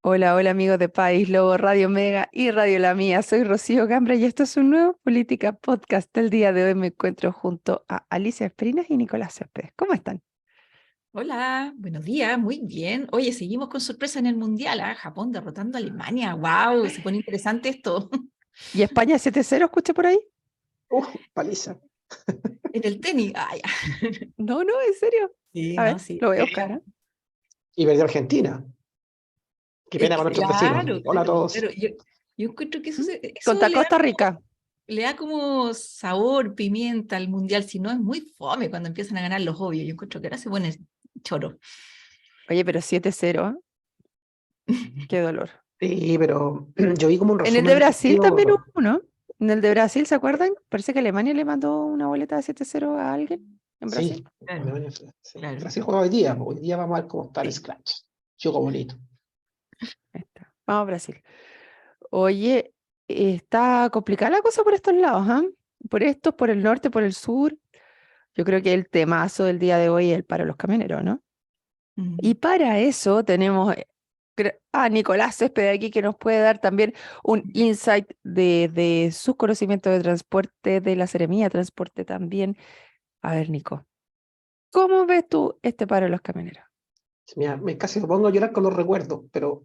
Hola, hola amigos de País Lobo, Radio Mega y Radio La Mía. Soy Rocío Gambra y esto es un nuevo Política Podcast. El día de hoy me encuentro junto a Alicia Esperinas y Nicolás Céspedes. ¿Cómo están? Hola, buenos días, muy bien. Oye, seguimos con sorpresa en el Mundial, ¿ah? Japón derrotando a Alemania. ¡Wow! Se pone interesante esto. ¿Y España 7-0, escuché por ahí? Paliza. En el tenis. Ah, ya. No, no, en serio. Sí, A no, ver, sí. lo voy a buscar, ¿eh? Y perdió Argentina. Qué pena para nuestros vecinos. Claro, Hola a claro, todos. claro. Yo encuentro que eso, ¿Mm? eso Contra Costa Rica. le da como sabor, pimienta al Mundial, si no es muy fome cuando empiezan a ganar los obvios. Yo encuentro que ahora se pone choro. Oye, pero 7-0, ¿eh? Qué dolor. Sí, pero yo vi como un En el de resumen del Brasil también hubo partido. uno. En el de Brasil, ¿se acuerdan? Parece que Alemania le mandó una boleta de 7-0 a alguien en Brasil. Sí, Claro, Alemania sí. claro. Brasil juega hoy día. Hoy día vamos a ver cómo está el Sí. scratch. Juego bonito. Ahí está. Vamos a Brasil. Oye, está complicada la cosa por estos lados, ¿ah? Por estos, por el norte, por el sur. Yo creo que el temazo del día de hoy es el paro de los camioneros, ¿no? Y Mm. para eso tenemos a Nicolás Céspedes aquí que nos puede dar también un insight de sus conocimientos de transporte, de la Seremía de Transporte también. A ver, Nico, ¿cómo ves tú este paro de los camioneros? Mira, casi me pongo a llorar con los recuerdos, pero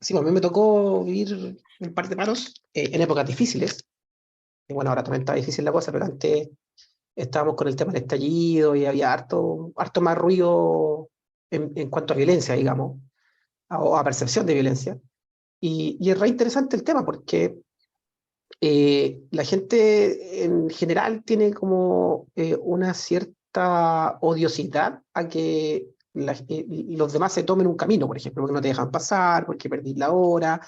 sí, a mí me tocó vivir un par de paros en épocas difíciles. Y bueno, ahora también está difícil la cosa, pero antes estábamos con el tema del estallido y había harto más ruido en cuanto a violencia, digamos, o a percepción de violencia. Y es re interesante el tema porque la gente en general tiene como una cierta odiosidad a que los demás se tomen un camino, por ejemplo, porque no te dejan pasar, porque perdís la hora,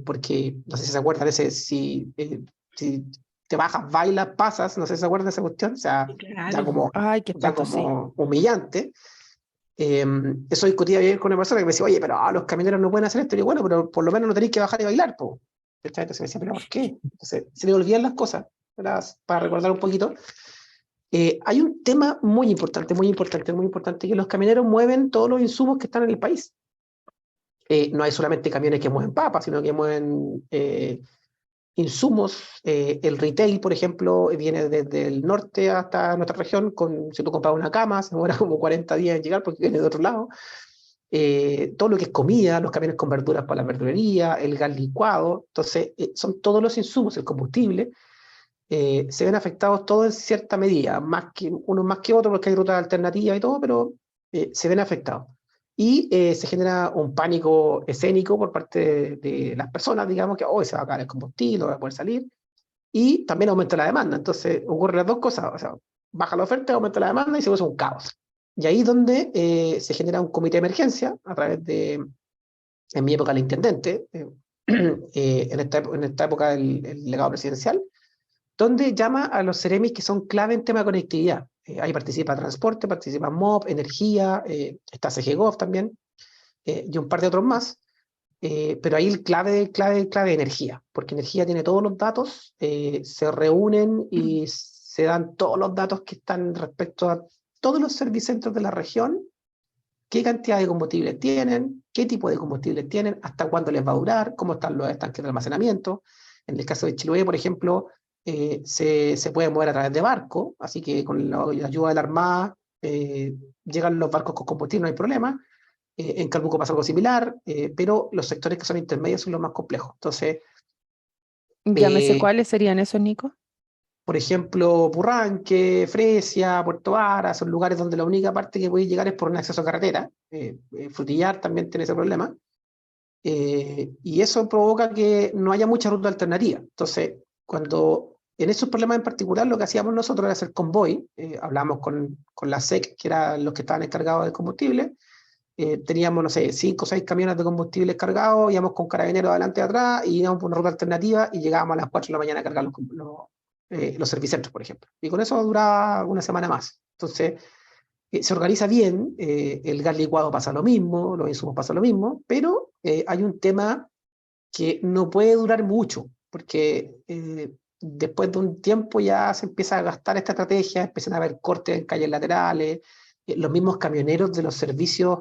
porque, no sé si se acuerdan, ese, si te bajas, bailas, pasas, no sé si se acuerdan de esa cuestión, o sea, Sí, ya claro. como, Ay, qué ya espanto, sí. como humillante. Eh, Eso discutía bien con una persona que me decía, oye, pero los camioneros no pueden hacer esto. Y yo, bueno, pero por lo menos no tenéis que bajar y bailar, po. Entonces me decía, pero ¿por qué? Entonces se le olvidan las cosas, ¿verdad? Para recordar un poquito. Hay un tema muy importante, muy importante, muy importante, que los camioneros mueven todos los insumos que están en el país. No hay solamente camiones que mueven papas, sino que mueven insumos. El retail, por ejemplo, viene desde el norte hasta nuestra región. Si tú compras una cama, se demora como 40 días en llegar porque viene de otro lado. Todo lo que es comida, los camiones con verduras para la verdulería, el gas licuado. Entonces, son todos los insumos, el combustible, se ven afectados todos en cierta medida, unos más que otros porque hay rutas alternativas y todo, pero se ven afectados. Y se genera un pánico escénico por parte de las personas, digamos, que hoy se va a acabar el combustible, no va a poder salir, y también aumenta la demanda. Entonces ocurren las dos cosas, o sea, baja la oferta, aumenta la demanda y se vuelve un caos. Y ahí es donde se genera un comité de emergencia a través de, en mi época, el intendente, en esta época el legado presidencial, donde llama a los Ceremis que son clave en tema de conectividad. Ahí participa transporte, participa MOB, energía, está CGGOV también, y un par de otros más. Pero ahí el clave energía, porque energía tiene todos los datos, se reúnen y se dan todos los datos que están respecto a todos los servicentros de la región, qué cantidad de combustible tienen, qué tipo de combustible tienen, hasta cuánto les va a durar, cómo están los estanques de almacenamiento. En el caso de Chiloé, por ejemplo, se puede mover a través de barco, así que con la ayuda de la Armada llegan los barcos con combustible, no hay problema. En Calbuco pasa algo similar, pero los sectores que son intermedios son los más complejos. Entonces, Llámese eh, cuáles serían esos, Nico. por ejemplo, Purranque, Fresia, Puerto Vara, son lugares donde la única parte que puede llegar es por un acceso a carretera. Frutillar también tiene ese problema. Y eso provoca que no haya mucha ruta alternativa. Entonces, cuando en esos problemas en particular, lo que hacíamos nosotros era hacer convoy. Hablamos con la SEC, que eran los que estaban encargados del combustible. Teníamos, no sé, 5 o 6 camiones de combustible cargados, íbamos con carabineros adelante y atrás, y íbamos por una ruta alternativa y llegábamos a las 4 de la mañana a cargar los servicentros, por ejemplo. Y con eso duraba una semana más. Entonces, se organiza bien, el gas licuado pasa lo mismo, los insumos pasa lo mismo, pero hay un tema que no puede durar mucho, porque después de un tiempo ya se empieza a gastar esta estrategia, empiezan a haber cortes en calles laterales, los mismos camioneros de los servicios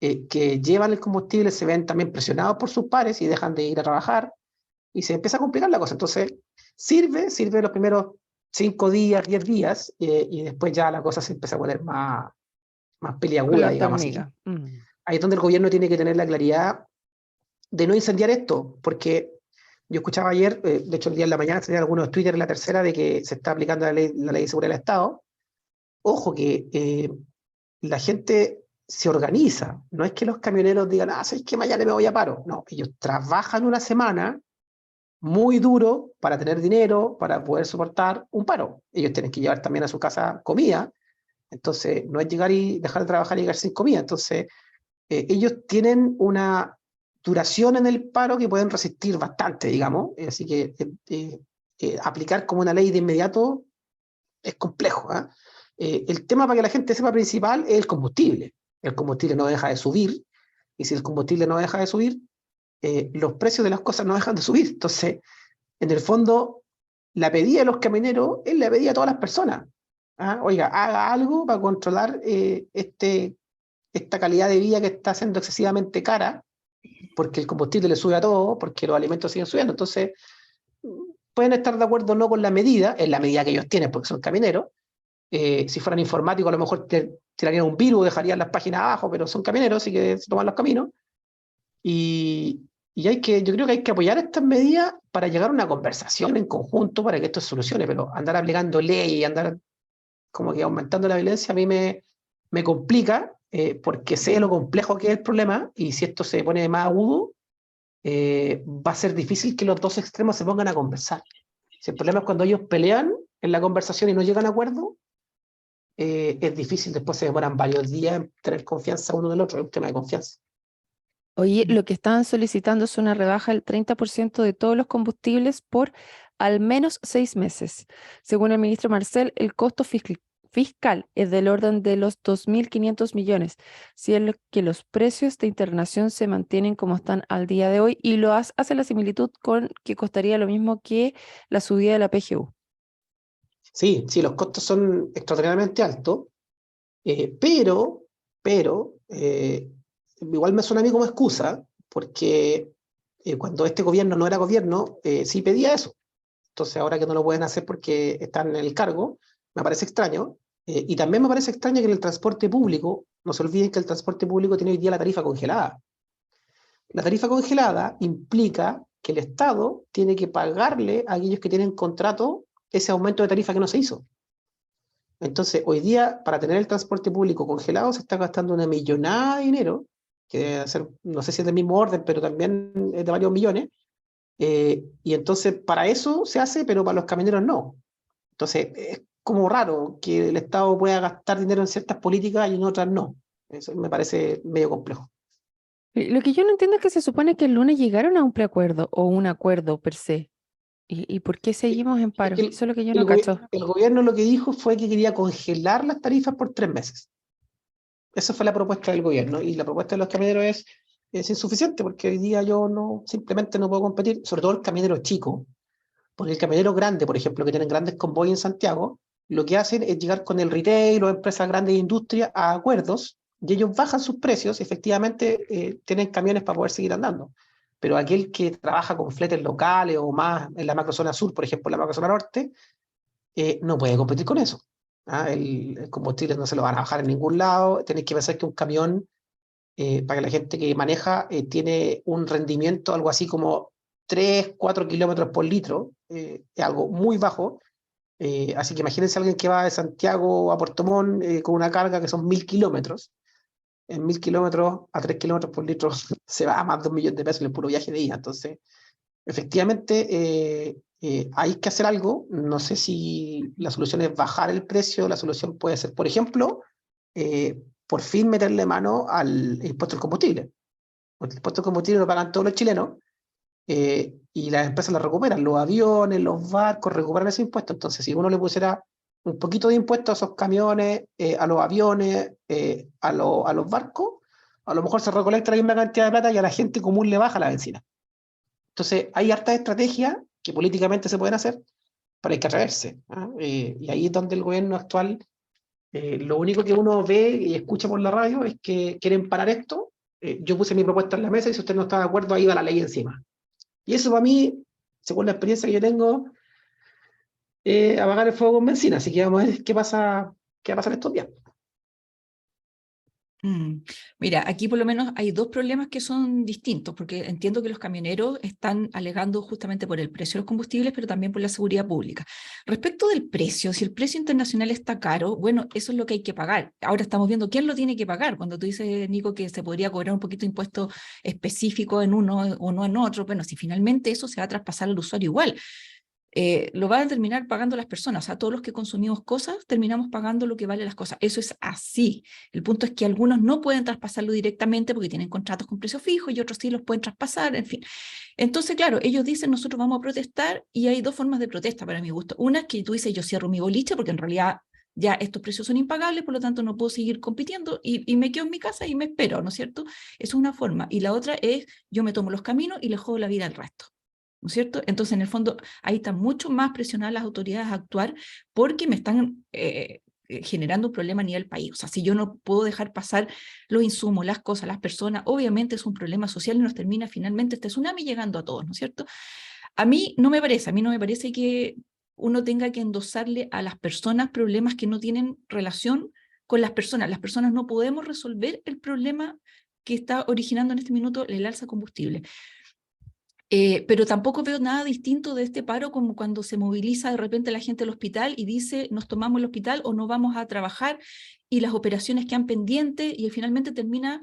que llevan el combustible se ven también presionados por sus pares y dejan de ir a trabajar y se empieza a complicar la cosa. Entonces, sirve los primeros 5 días, 10 días y después ya la cosa se empieza a poner más peliaguda, Color de digamos así. hormiga. Ahí es donde el gobierno tiene que tener la claridad de no incendiar esto, porque yo escuchaba ayer, de hecho el día en la mañana tenía algunos Twitter en la tercera de que se está aplicando la ley de seguridad del Estado. Ojo que la gente se organiza, no es que los camioneros digan, ¿sabes qué? Mañana me voy a paro. No, ellos trabajan una semana muy duro para tener dinero, para poder soportar un paro. Ellos tienen que llevar también a su casa comida, entonces no es llegar y dejar de trabajar y llegar sin comida. Entonces, ellos tienen una duración en el paro que pueden resistir bastante, digamos, así que aplicar como una ley de inmediato es complejo. El tema para que la gente sepa principal es el combustible. El combustible no deja de subir, y si el combustible no deja de subir, los precios de las cosas no dejan de subir. Entonces, en el fondo, la pedida de los camioneros es la pedida de todas las personas. Oiga, haga algo para controlar esta calidad de vida que está siendo excesivamente cara, porque el combustible le sube a todo, porque los alimentos siguen subiendo. Entonces, pueden estar de acuerdo o no con la medida, en la medida que ellos tienen, porque son camioneros. Si fueran informáticos, a lo mejor tirarían un virus, dejarían las páginas abajo, pero son camioneros, así que se toman los caminos. Y yo creo que hay que apoyar estas medidas para llegar a una conversación en conjunto para que esto se solucione, pero andar aplicando leyes y andar como que aumentando la violencia a mí me complica, porque sé lo complejo que es el problema, y si esto se pone más agudo, va a ser difícil que los dos extremos se pongan a conversar. Si el problema es cuando ellos pelean en la conversación y no llegan a acuerdo, es difícil, después se demoran varios días en tener confianza uno del otro, es un tema de confianza. Oye, lo que estaban solicitando es una rebaja del 30% de todos los combustibles por al menos 6 meses. Según el ministro Marcel, el costo fiscal es del orden de los 2.500 millones, si es que los precios de internación se mantienen como están al día de hoy, y lo hace la similitud con que costaría lo mismo que la subida de la PGU. Sí, los costos son extraordinariamente altos, pero igual me suena a mí como excusa, porque cuando este gobierno no era gobierno, sí pedía eso. Entonces ahora que no lo pueden hacer porque están en el cargo, me parece extraño. Y también me parece extraño que en el transporte público, no se olviden que el transporte público tiene hoy día la tarifa congelada. La tarifa congelada implica que el Estado tiene que pagarle a aquellos que tienen contrato ese aumento de tarifa que no se hizo. Entonces, hoy día, para tener el transporte público congelado, se está gastando una millonada de dinero, que debe ser, no sé si es del mismo orden, pero también es de varios millones. Y entonces, para eso se hace, pero para los camioneros no. Entonces, es como raro que el Estado pueda gastar dinero en ciertas políticas y en otras no. Eso me parece medio complejo. Lo que yo no entiendo es que se supone que el lunes llegaron a un preacuerdo o un acuerdo per se. ¿Y por qué seguimos en Es paro? que Eso es lo que yo no cacho. el gobierno lo que dijo fue que quería congelar las tarifas por 3 meses. Esa fue la propuesta del gobierno, y la propuesta de los camioneros es insuficiente, porque hoy día yo simplemente no puedo competir, sobre todo el camionero chico, porque el camionero grande, por ejemplo, que tienen grandes convoys en Santiago, lo que hacen es llegar con el retail o empresas grandes de industria a acuerdos, y ellos bajan sus precios y efectivamente tienen camiones para poder seguir andando. Pero aquel que trabaja con fletes locales o más en la macrozona sur, por ejemplo, en la macrozona norte, no puede competir con eso. El combustible no se lo van a bajar en ningún lado. Tenéis que pensar que un camión, para que la gente que maneja, tiene un rendimiento algo así como 3, 4 kilómetros por litro, es algo muy bajo. Así que imagínense a alguien que va de Santiago a Puerto Montt con una carga que son 1.000 kilómetros. En 1.000 kilómetros a 3 kilómetros por litro se va a más de 1.000.000 de pesos en el puro viaje de ida. Entonces, efectivamente, hay que hacer algo. No sé si la solución es bajar el precio. La solución puede ser, por ejemplo, por fin meterle mano al impuesto al combustible. Porque el impuesto al combustible lo pagan todos los chilenos, y las empresas lo recuperan. Los aviones, los barcos recuperan ese impuesto. Entonces, si uno le pusiera un poquito de impuesto a esos camiones, a los aviones, a los barcos, a lo mejor se recolecta la misma cantidad de plata y a la gente común le baja la benzina. Entonces, hay hartas estrategias que políticamente se pueden hacer, pero hay que atreverse. Y ahí es donde el gobierno actual Lo único que uno ve y escucha por la radio es que quieren parar esto. Yo puse mi propuesta en la mesa y si usted no está de acuerdo, ahí va la ley encima. Y eso para mí, según la experiencia que yo tengo, apagar el fuego con benzina. Así que vamos a ver qué va a pasar estos días. Mira, aquí por lo menos hay dos problemas que son distintos, porque entiendo que los camioneros están alegando justamente por el precio de los combustibles, pero también por la seguridad pública. Respecto del precio, si el precio internacional está caro, bueno, eso es lo que hay que pagar. Ahora estamos viendo quién lo tiene que pagar. Cuando tú dices, Nico, que se podría cobrar un poquito de impuesto específico en uno o no en otro, bueno, si finalmente eso se va a traspasar al usuario igual. Lo van a terminar pagando las personas, o sea, todos los que consumimos cosas terminamos pagando lo que valen las cosas. Eso es así. El punto es que algunos no pueden traspasarlo directamente porque tienen contratos con precio fijo y otros sí los pueden traspasar, en fin. Entonces, claro, ellos dicen nosotros vamos a protestar y hay dos formas de protesta para mi gusto. Una es que tú dices yo cierro mi boliche porque en realidad ya estos precios son impagables, por lo tanto no puedo seguir compitiendo y me quedo en mi casa y me espero, ¿no es cierto? Eso es una forma. Y la otra es yo me tomo los caminos y le jodo la vida al resto. ¿No es cierto? Entonces, en el fondo, ahí está mucho más presionar a las autoridades a actuar porque me están generando un problema a nivel país. O sea, si yo no puedo dejar pasar los insumos, las cosas, las personas, obviamente es un problema social y nos termina finalmente este tsunami llegando a todos, ¿no es cierto? A mí no me parece que uno tenga que endosarle a las personas problemas que no tienen relación con las personas. Las personas no podemos resolver el problema que está originando en este minuto el alza de combustible. Pero tampoco veo nada distinto de este paro como cuando se moviliza de repente la gente al hospital y dice nos tomamos el hospital o no vamos a trabajar y las operaciones quedan pendientes y finalmente termina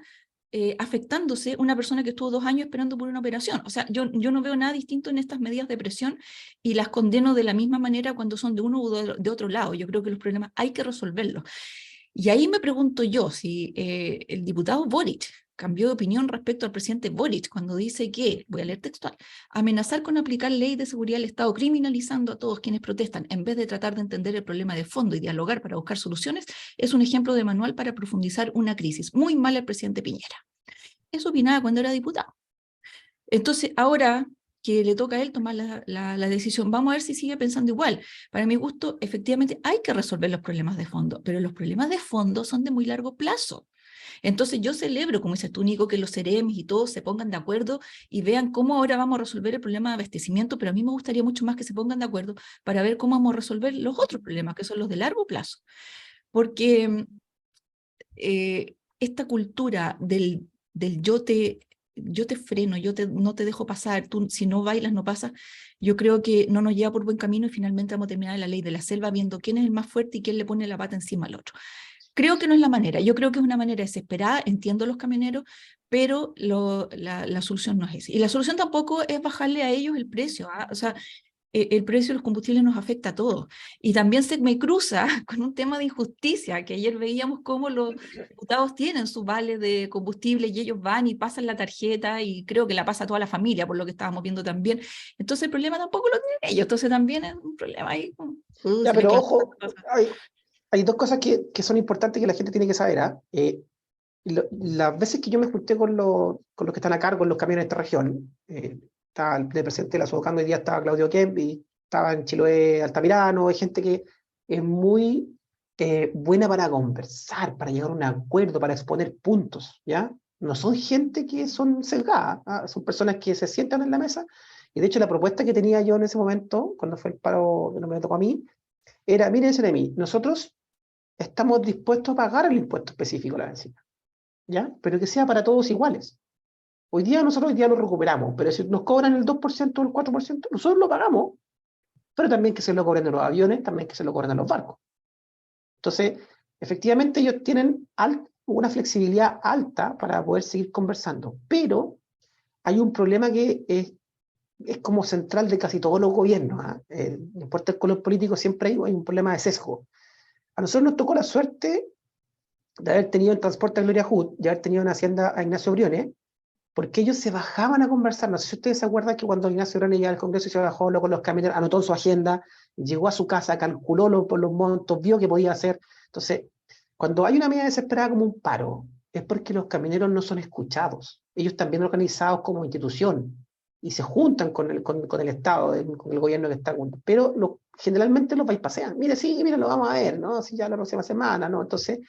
afectándose una persona que estuvo 2 años esperando por una operación. O sea, yo no veo nada distinto en estas medidas de presión y las condeno de la misma manera cuando son de uno o de otro lado. Yo creo que los problemas hay que resolverlos. Y ahí me pregunto yo si el diputado Boric cambió de opinión respecto al presidente Boric cuando dice que, voy a leer textual, amenazar con aplicar ley de seguridad del Estado criminalizando a todos quienes protestan en vez de tratar de entender el problema de fondo y dialogar para buscar soluciones, es un ejemplo de manual para profundizar una crisis. Muy mal el presidente Piñera. Eso opinaba cuando era diputado. Entonces, ahora que le toca a él tomar la decisión, vamos a ver si sigue pensando igual. Para mi gusto, efectivamente, hay que resolver los problemas de fondo, pero los problemas de fondo son de muy largo plazo. Entonces yo celebro, como dices tú, Nico, que los CEREMIS y todos se pongan de acuerdo y vean cómo ahora vamos a resolver el problema de abastecimiento, pero a mí me gustaría mucho más que se pongan de acuerdo para ver cómo vamos a resolver los otros problemas, que son los de largo plazo. Porque esta cultura del yo te freno, no te dejo pasar, tú si no bailas no pasas, yo creo que no nos lleva por buen camino y finalmente vamos a terminar en la ley de la selva viendo quién es el más fuerte y quién le pone la pata encima al otro. Creo que no es la manera, yo creo que es una manera desesperada, entiendo a los camioneros, pero la solución no es esa. Y la solución tampoco es bajarle a ellos el precio, ¿ah? O sea, el precio de los combustibles nos afecta a todos. Y también se me cruza con un tema de injusticia, que ayer veíamos cómo los diputados tienen su vale de combustible y ellos van y pasan la tarjeta y creo que la pasa toda la familia, por lo que estábamos viendo también. Entonces el problema tampoco lo tienen ellos, entonces también es un problema ahí. Ya, pero ojo, hay dos cosas que son importantes que la gente tiene que saber. ¿Ah? Las veces que yo me junté con los que están a cargo en los camiones de esta región, estaba el presidente de la Sudocando, hoy día estaba Claudio Kemp, estaba en Chiloé Altamirano, hay gente que es muy buena para conversar, para llegar a un acuerdo, para exponer puntos, ¿ya? No son gente que son sesgadas, ¿ah? Son personas que se sientan en la mesa, y de hecho la propuesta que tenía yo en ese momento, cuando fue el paro que no me tocó a mí, era, miren, CNMI, nosotros estamos dispuestos a pagar el impuesto específico a la benzina, ¿ya? Pero que sea para todos iguales. Hoy día lo recuperamos, pero si nos cobran el 2% o el 4%, nosotros lo pagamos, pero también que se lo cobren a los aviones, también que se lo cobren a los barcos. Entonces, efectivamente ellos tienen una flexibilidad alta para poder seguir conversando, pero hay un problema que es como central de casi todos los gobiernos. No importa el color político, siempre hay un problema de sesgo. A nosotros nos tocó la suerte de haber tenido el transporte a Gloria Hood, de haber tenido en Hacienda a Ignacio Briones, porque ellos se bajaban a conversar. No sé si ustedes se acuerdan que cuando Ignacio Briones llegó al Congreso y se bajó, habló con los camioneros, anotó en su agenda, llegó a su casa, calculó por los montos, vio qué podía hacer. Entonces, cuando hay una medida desesperada como un paro, es porque los camioneros no son escuchados. Ellos también organizados como institución. y se juntan con el Estado, con el gobierno que está junto, pero generalmente los bypasean. Mire, sí, mire, lo vamos a ver, ¿no? Si ya la próxima semana, ¿no? Entonces,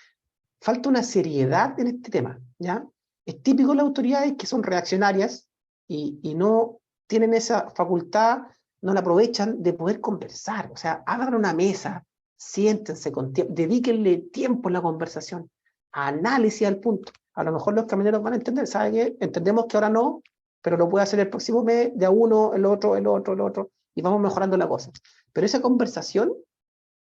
falta una seriedad en este tema, ¿ya? Es típico de las autoridades que son reaccionarias y no tienen esa facultad, no la aprovechan de poder conversar. O sea, hagan una mesa, siéntense con tiempo, dedíquenle tiempo en la conversación, análisis al punto. A lo mejor los camioneros van a entender, ¿sabe qué? Entendemos que ahora no, pero lo puede hacer el próximo mes, de a uno, el otro, y vamos mejorando la cosa. Pero esa conversación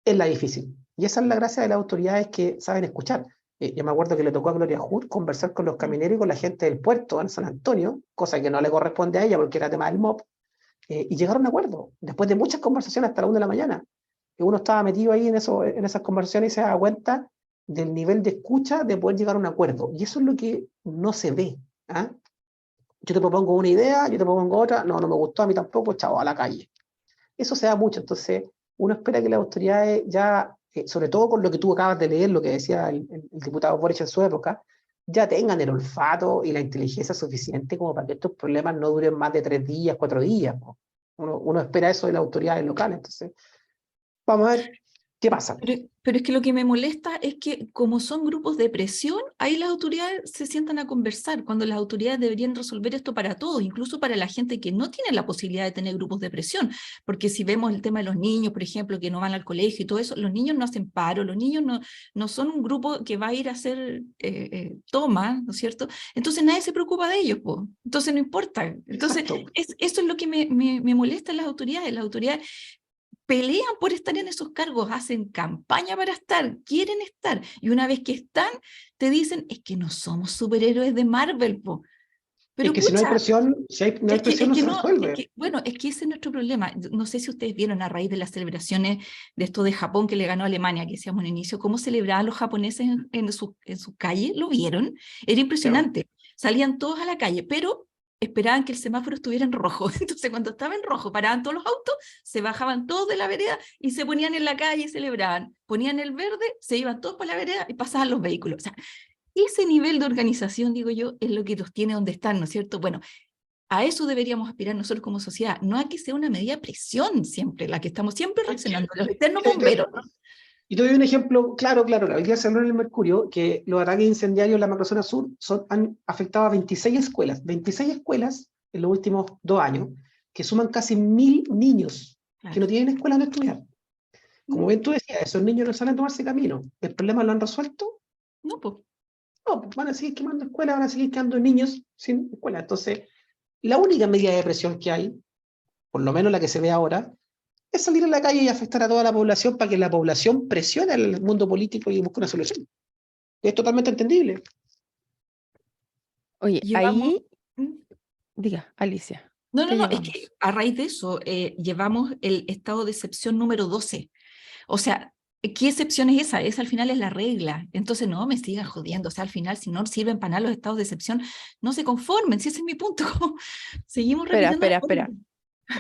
es la difícil. Y esa es la gracia de las autoridades que saben escuchar. Yo me acuerdo que le tocó a Gloria Hood conversar con los camioneros y con la gente del puerto en San Antonio, cosa que no le corresponde a ella porque era tema del MOP, y llegaron a un acuerdo, después de muchas conversaciones hasta la 1 de la mañana. Y uno estaba metido ahí en esas conversaciones y se daba cuenta del nivel de escucha de poder llegar a un acuerdo. Y eso es lo que no se ve. ¿Ah? Yo te propongo una idea, yo te propongo otra, no, no me gustó, a mí tampoco, chao, a la calle. Eso se da mucho, entonces uno espera que las autoridades ya, sobre todo con lo que tú acabas de leer, lo que decía el diputado Boric en su época, ya tengan el olfato y la inteligencia suficiente como para que estos problemas no duren más de 3 días, 4 días. ¿No? Uno espera eso de las autoridades locales, entonces vamos a ver qué pasa. Pero es que lo que me molesta es que como son grupos de presión, ahí las autoridades se sientan a conversar, cuando las autoridades deberían resolver esto para todos, incluso para la gente que no tiene la posibilidad de tener grupos de presión, porque si vemos el tema de los niños, por ejemplo, que no van al colegio y todo eso, los niños no hacen paro, los niños no son un grupo que va a ir a hacer toma, ¿no es cierto? Entonces nadie se preocupa de ellos, po. Entonces no importa. Entonces eso es lo que me molesta en las autoridades pelean por estar en esos cargos, hacen campaña para estar, quieren estar, y una vez que están, te dicen, es que no somos superhéroes de Marvel, po. Es Pero que si no hay pucha, presión, no hay presión, no se resuelve. bueno, es que ese es nuestro problema. No sé si ustedes vieron a raíz de las celebraciones de esto de Japón que le ganó a Alemania, que decíamos en inicio, cómo celebraban los japoneses en su calle, ¿lo vieron? Era impresionante. Salían todos a la calle, pero esperaban que el semáforo estuviera en rojo. Entonces, cuando estaba en rojo, paraban todos los autos, se bajaban todos de la vereda y se ponían en la calle y celebraban. Ponían el verde, se iban todos para la vereda y pasaban los vehículos. O sea, ese nivel de organización, digo yo, es lo que los tiene donde están, ¿no es cierto? Bueno, a eso deberíamos aspirar nosotros como sociedad, no a que sea una medida de presión siempre, la que estamos siempre reaccionando, los eternos bomberos, ¿no? Y te doy un ejemplo claro, hoy día se habló en el Mercurio que los ataques incendiarios en la macrozona sur han afectado a 26 escuelas en los últimos 2 años, que suman casi 1000 niños que no tienen escuela donde estudiar. Como bien tú decías, esos niños no salen a tomarse camino. ¿El problema lo han resuelto? No, pues. No, pues van a seguir quemando escuelas, van a seguir quedando niños sin escuela. Entonces, la única medida de presión que hay, por lo menos la que se ve ahora, es salir a la calle y afectar a toda la población para que la población presione al mundo político y busque una solución. Es totalmente entendible. Oye, Llevamos... ahí, diga, Alicia, No, ¿qué es que llevamos? a raíz de eso llevamos el estado de excepción número 12. O sea, ¿qué excepción es esa? Esa al final es la regla. Entonces, no me sigan jodiendo. O sea, al final, si no sirven para nada los estados de excepción, no se conformen. Si ese es mi punto. Seguimos Espera, repitiendo. espera.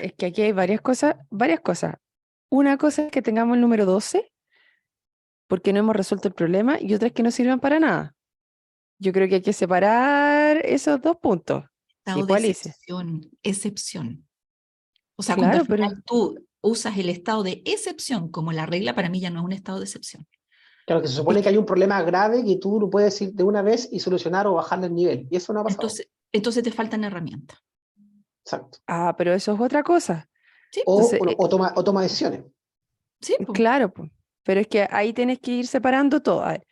Es que aquí hay varias cosas, varias cosas. Una cosa es que tengamos el número 12 porque no hemos resuelto el problema y otra es que no sirvan para nada. Yo creo que hay que separar esos dos puntos. Sí, Estado de pues Alicia. excepción. O sea, cuando al Claro, pero final tú usas el estado de excepción como la regla, para mí ya no es un estado de excepción. Claro que se Es supone que hay un problema grave que tú lo puedes ir de una vez y solucionar o bajarle el nivel. Y eso no ha pasado. entonces te faltan herramientas. Exacto. pero eso es otra cosa. Sí, O, Entonces, bueno, o toma decisiones. sí, pues. claro, pues, pero es que ahí tienes que ir separando todo. A ver,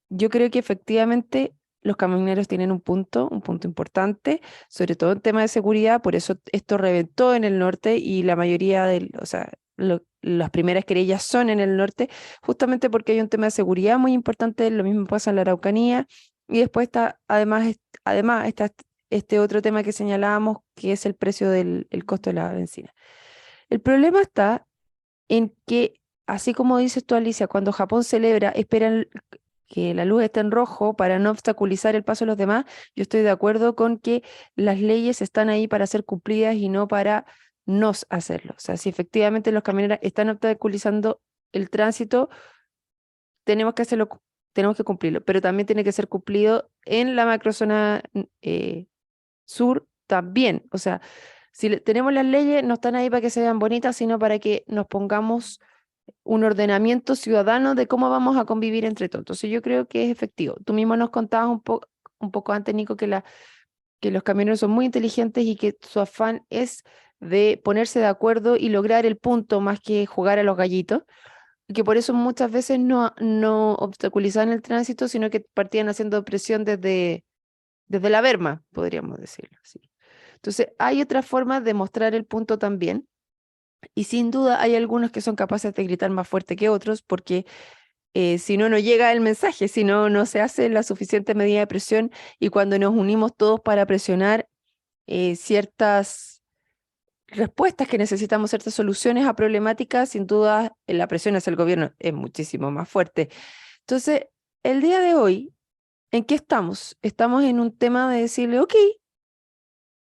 yo creo que efectivamente los camioneros tienen un punto importante, sobre todo en tema de seguridad, por eso esto reventó en el norte y la mayoría o sea, las primeras querellas son en el norte, justamente porque hay un tema de seguridad muy importante, lo mismo pasa en la Araucanía, y después está, además está este otro tema que señalábamos, que es el precio el costo de la benzina. El problema está en que, así como dices tú, Alicia, cuando Japón celebra, esperan que la luz esté en rojo para no obstaculizar el paso de los demás. Yo estoy de acuerdo con que las leyes están ahí para ser cumplidas y no para no hacerlo. O sea, si efectivamente los camioneros están obstaculizando el tránsito, tenemos que hacerlo, tenemos que cumplirlo, pero también tiene que ser cumplido en la macrozona sur también, o sea, si tenemos las leyes, no están ahí para que se vean bonitas, sino para que nos pongamos un ordenamiento ciudadano de cómo vamos a convivir entre todos. Entonces yo creo que es efectivo. Tú mismo nos contabas un poco antes, Nico, que los camioneros son muy inteligentes y que su afán es de ponerse de acuerdo y lograr el punto más que jugar a los gallitos, y que por eso muchas veces no obstaculizaban el tránsito, sino que partían haciendo presión desde la berma, podríamos decirlo así. Entonces, hay otras formas de mostrar el punto también, y sin duda hay algunos que son capaces de gritar más fuerte que otros, porque si no, no llega el mensaje, si no, no se hace la suficiente medida de presión, y cuando nos unimos todos para presionar ciertas respuestas que necesitamos, ciertas soluciones a problemáticas, sin duda la presión hacia el gobierno es muchísimo más fuerte. Entonces, el día de hoy, ¿en qué estamos? Estamos en un tema de decirle, ok,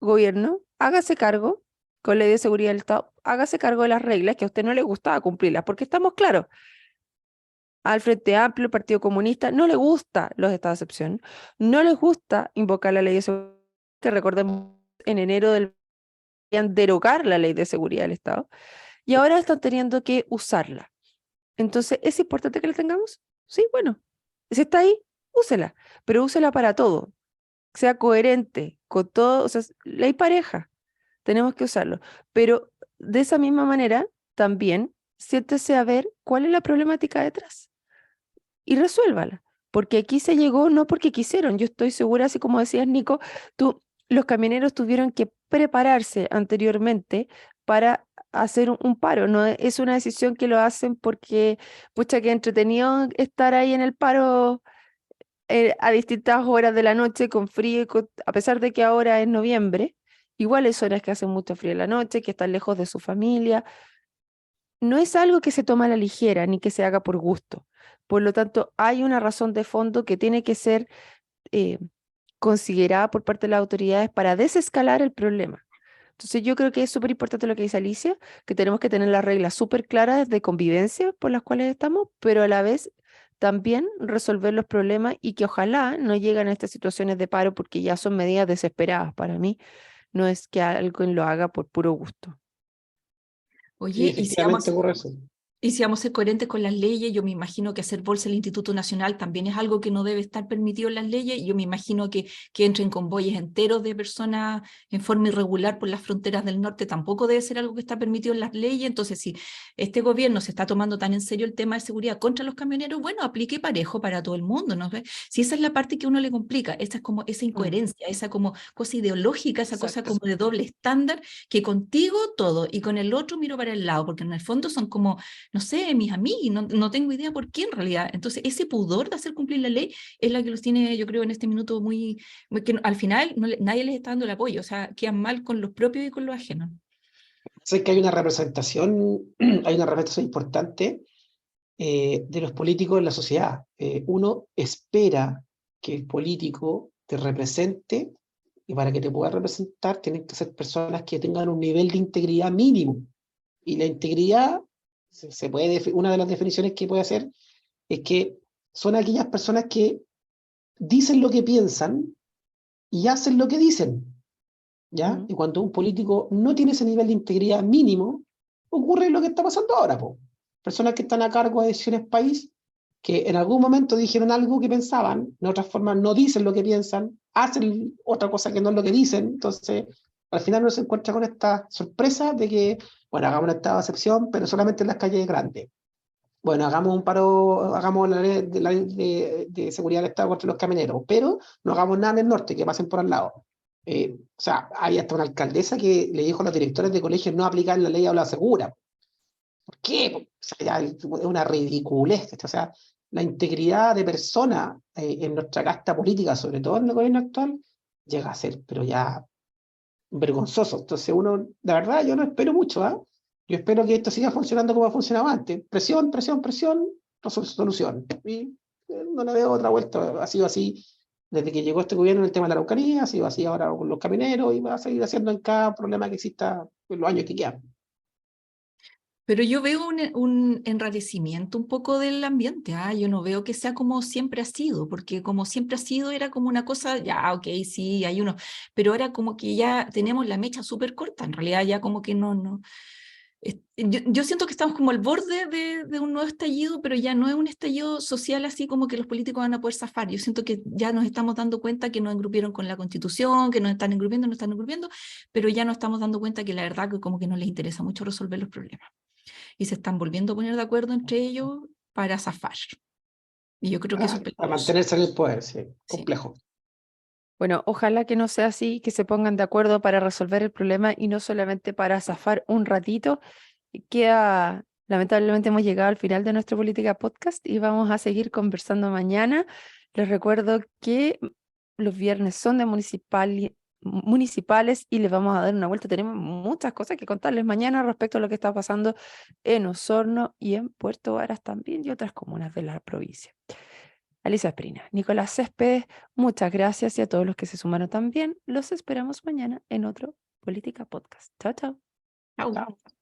gobierno, hágase cargo, con ley de seguridad del Estado, hágase cargo de las reglas que a usted no le gustaba cumplirlas, porque estamos claros, al Frente Amplio, el Partido Comunista, no le gusta los estados de excepción, no les gusta invocar la ley de seguridad, que recordemos en enero querían derogar la ley de seguridad del Estado, y ahora están teniendo que usarla. Entonces, ¿es importante que la tengamos? Sí, bueno, si está ahí, úsela, pero úsela para todo, sea coherente con todo, o sea, ley pareja, tenemos que usarlo, pero de esa misma manera, también siéntese a ver cuál es la problemática detrás y resuélvala, porque aquí se llegó no porque quisieron, yo estoy segura, así como decías, Nico, los camioneros tuvieron que prepararse anteriormente para hacer un paro, no es una decisión que lo hacen porque, pucha, que entretenido estar ahí en el paro a distintas horas de la noche con frío, a pesar de que ahora es noviembre, igual es horas que hacen mucho frío en la noche, que están lejos de su familia, no es algo que se toma a la ligera ni que se haga por gusto. Por lo tanto, hay una razón de fondo que tiene que ser eh, considerada por parte de las autoridades para desescalar el problema. Entonces yo creo que es súper importante lo que dice Alicia, que tenemos que tener las reglas súper claras de convivencia por las cuales estamos, pero a la vez también resolver los problemas y que ojalá no lleguen a estas situaciones de paro porque ya son medidas desesperadas para mí, no es que alguien lo haga por puro gusto. Sí, Oye, efectivamente ocurre eso. y si vamos a ser coherentes con las leyes, yo me imagino que hacer bolsa el Instituto Nacional también es algo que no debe estar permitido en las leyes. Yo me imagino que entren convoyes enteros de personas en forma irregular por las fronteras del norte tampoco debe ser algo que está permitido en las leyes. Entonces, si este gobierno se está tomando tan en serio el tema de seguridad contra los camioneros, bueno, aplique parejo para todo el mundo, ¿no? Si esa es la parte que uno le complica, esa es como esa incoherencia, esa como cosa ideológica, esa cosa Exacto. como de doble estándar, que contigo todo y con el otro miro para el lado, porque en el fondo son como no sé, mis amigos, no tengo idea por qué en realidad. Entonces, ese pudor de hacer cumplir la ley es la que los tiene, yo creo, en este minuto que al final nadie les está dando el apoyo, o sea, quedan mal con los propios y con los ajenos. Sé que hay una representación, hay una representación importante de los políticos en la sociedad. Uno espera que el político te represente, y para que te pueda representar tienen que ser personas que tengan un nivel de integridad mínimo. Y la integridad, una de las definiciones que puede hacer es que son aquellas personas que dicen lo que piensan y hacen lo que dicen, ¿ya? Y cuando un político no tiene ese nivel de integridad mínimo, ocurre lo que está pasando ahora, po. Personas que están a cargo de decisiones país, que en algún momento dijeron algo que pensaban, de otras formas no dicen lo que piensan, hacen otra cosa que no es lo que dicen, entonces al final uno se encuentra con esta sorpresa de que, bueno, hagamos un estado de excepción, pero solamente en las calles grandes. Bueno, hagamos un paro, hagamos la ley de seguridad del Estado contra los camioneros, pero no hagamos nada en el norte, que pasen por al lado. O sea, hay hasta una alcaldesa que le dijo a los directores de colegios no aplicar la ley de aula segura. ¿Por qué? O sea, ya es una ridiculez. O sea, la integridad de persona en nuestra casta política, sobre todo en el gobierno actual, llega a ser, pero ya vergonzoso. Entonces uno, la verdad, yo no espero mucho, ¿ah? Yo espero que esto siga funcionando como ha funcionado antes. Presión, presión, presión, solución. Y no le veo otra vuelta. Ha sido así desde que llegó este gobierno en el tema de la Araucanía, ha sido así ahora con los camineros y va a seguir haciendo en cada problema que exista en los años que quedan. Pero yo veo un enrarecimiento un poco del ambiente, yo no veo que sea como siempre ha sido, porque como siempre ha sido era como una cosa, ya, ok, sí, hay uno, pero ahora como que ya tenemos la mecha súper corta, en realidad ya como que no. Yo siento que estamos como al borde de un nuevo estallido, pero ya no es un estallido social así como que los políticos van a poder zafar. Yo siento que ya nos estamos dando cuenta que nos engrupieron con la Constitución, que nos están engrupiendo, pero ya nos estamos dando cuenta que la verdad que como que no les interesa mucho resolver los problemas. Y se están volviendo a poner de acuerdo entre ellos para zafar. Y yo creo que eso es Para peligroso. mantenerse en el poder, sí, Sí. complejo. Bueno, ojalá que no sea así, que se pongan de acuerdo para resolver el problema y no solamente para zafar un ratito. Lamentablemente hemos llegado al final de nuestra política podcast y vamos a seguir conversando mañana. Les recuerdo que los viernes son de municipales y les vamos a dar una vuelta. Tenemos muchas cosas que contarles mañana respecto a lo que está pasando en Osorno y en Puerto Varas también y otras comunas de la provincia. Alicia Esprina, Nicolás Céspedes, muchas gracias y a todos los que se sumaron también. Los esperamos mañana en otro Política Podcast. Chao, chao. Chau. Chao.